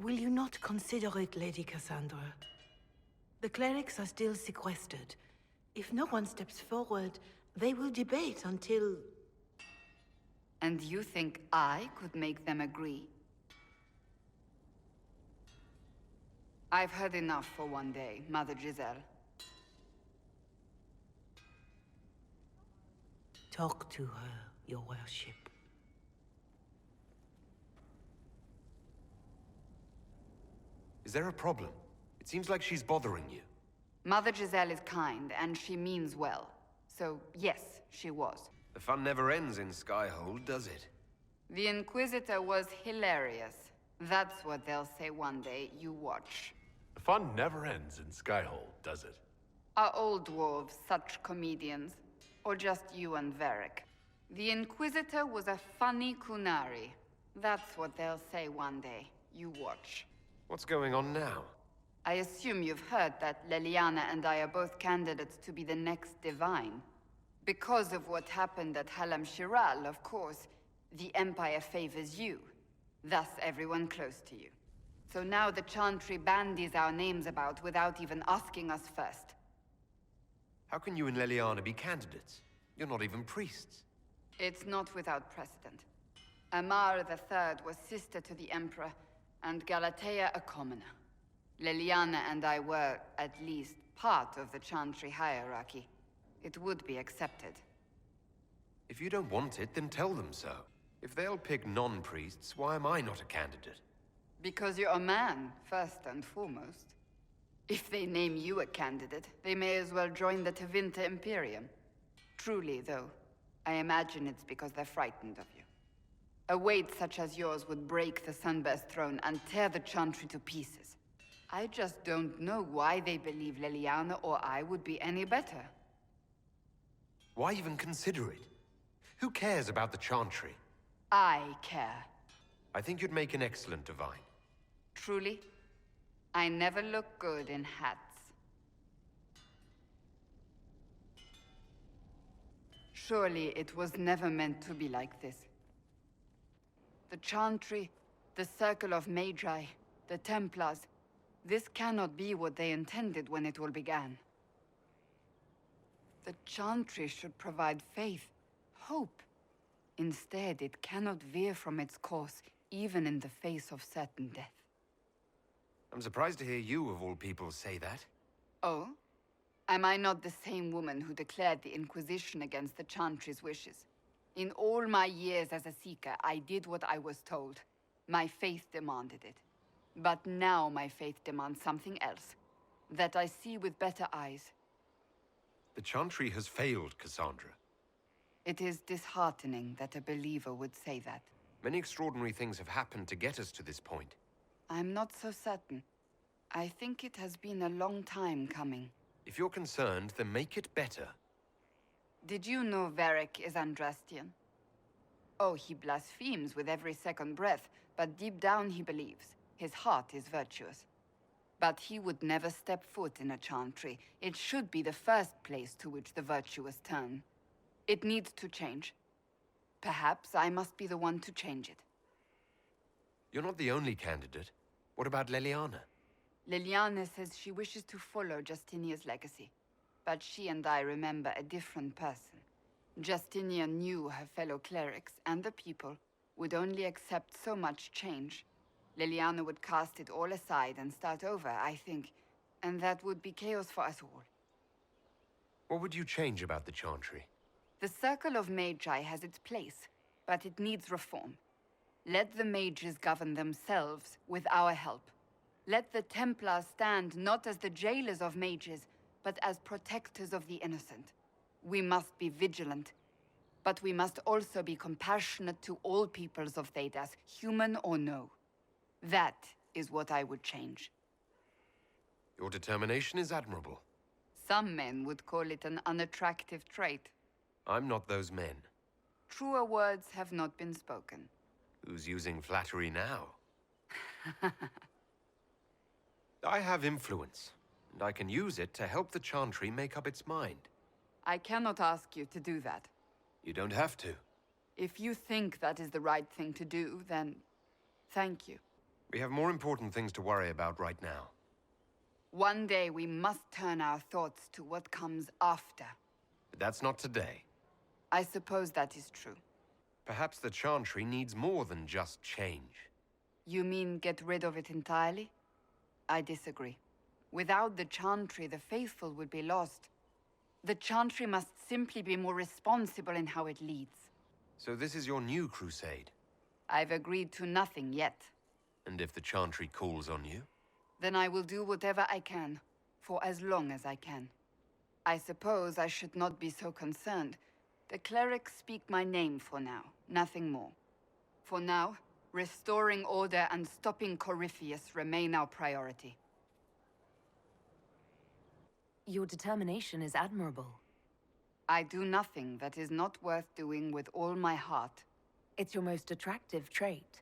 Will you not consider it, Lady Cassandra? The clerics are still sequestered. If no one steps forward, they will debate until... And you think I could make them agree? I've heard enough for one day, Mother Giselle. Talk to her, your worship. Is there a problem? It seems like she's bothering you. Mother Giselle is kind, and she means well. So, yes, she was. The fun never ends in Skyhold, does it? The Inquisitor was hilarious. That's what they'll say one day, you watch. The fun never ends in Skyhold, does it? Are old dwarves such comedians? Or just you and Varric? The Inquisitor was a funny Kunari. That's what they'll say one day, you watch. What's going on now? I assume you've heard that Leliana and I are both candidates to be the next Divine. Because of what happened at Halam Shiral, of course, the Empire favors you. Thus everyone close to you. So now the Chantry bandies our names about without even asking us first. How can you and Leliana be candidates? You're not even priests. It's not without precedent. Amar III was sister to the Emperor, and Galatea a commoner. Leliana and I were, at least, part of the Chantry hierarchy. It would be accepted. If you don't want it, then tell them so. If they'll pick non-priests, why am I not a candidate? Because you're a man, first and foremost. If they name you a candidate, they may as well join the Tevinter Imperium. Truly, though, I imagine it's because they're frightened of you. A weight such as yours would break the Sunburst throne and tear the Chantry to pieces. I just don't know why they believe Leliana or I would be any better. Why even consider it? Who cares about the Chantry? I care. I think you'd make an excellent Divine. Truly? I never look good in hats. Surely it was never meant to be like this. The Chantry, the Circle of Magi, the Templars, this cannot be what they intended when it all began. The Chantry should provide faith, hope. Instead, it cannot veer from its course, even in the face of certain death. I'm surprised to hear you, of all people, say that. Oh? Am I not the same woman who declared the Inquisition against the Chantry's wishes? In all my years as a Seeker, I did what I was told. My faith demanded it. But now my faith demands something else. That I see with better eyes. The Chantry has failed, Cassandra. It is disheartening that a believer would say that. Many extraordinary things have happened to get us to this point. I'm not so certain. I think it has been a long time coming. If you're concerned, then make it better. Did you know Varric is Andrastian? Oh, he blasphemes with every second breath, but deep down he believes. His heart is virtuous. But he would never step foot in a Chantry. It should be the first place to which the virtuous turn. It needs to change. Perhaps I must be the one to change it. You're not the only candidate. What about Leliana? Leliana says she wishes to follow Justinia's legacy. But she and I remember a different person. Justinia knew her fellow clerics and the people would only accept so much change. Leliana would cast it all aside and start over, I think. And that would be chaos for us all. What would you change about the Chantry? The Circle of Magi has its place, but it needs reform. Let the mages govern themselves with our help. Let the Templars stand not as the jailers of mages, but as protectors of the innocent. We must be vigilant, but we must also be compassionate to all peoples of Thedas, human or no. That is what I would change. Your determination is admirable. Some men would call it an unattractive trait. I'm not those men. Truer words have not been spoken. Who's using flattery now? I have influence, and I can use it to help the Chantry make up its mind. I cannot ask you to do that. You don't have to. If you think that is the right thing to do, then thank you. We have more important things to worry about right now. One day we must turn our thoughts to what comes after. But that's not today. I suppose that is true. Perhaps the Chantry needs more than just change. You mean get rid of it entirely? I disagree. Without the Chantry, the faithful would be lost. The Chantry must simply be more responsible in how it leads. So this is your new crusade? I've agreed to nothing yet. And if the Chantry calls on you? Then I will do whatever I can, for as long as I can. I suppose I should not be so concerned. The clerics speak my name for now, nothing more. For now, restoring order and stopping Corypheus remain our priority. Your determination is admirable. I do nothing that is not worth doing with all my heart. It's your most attractive trait.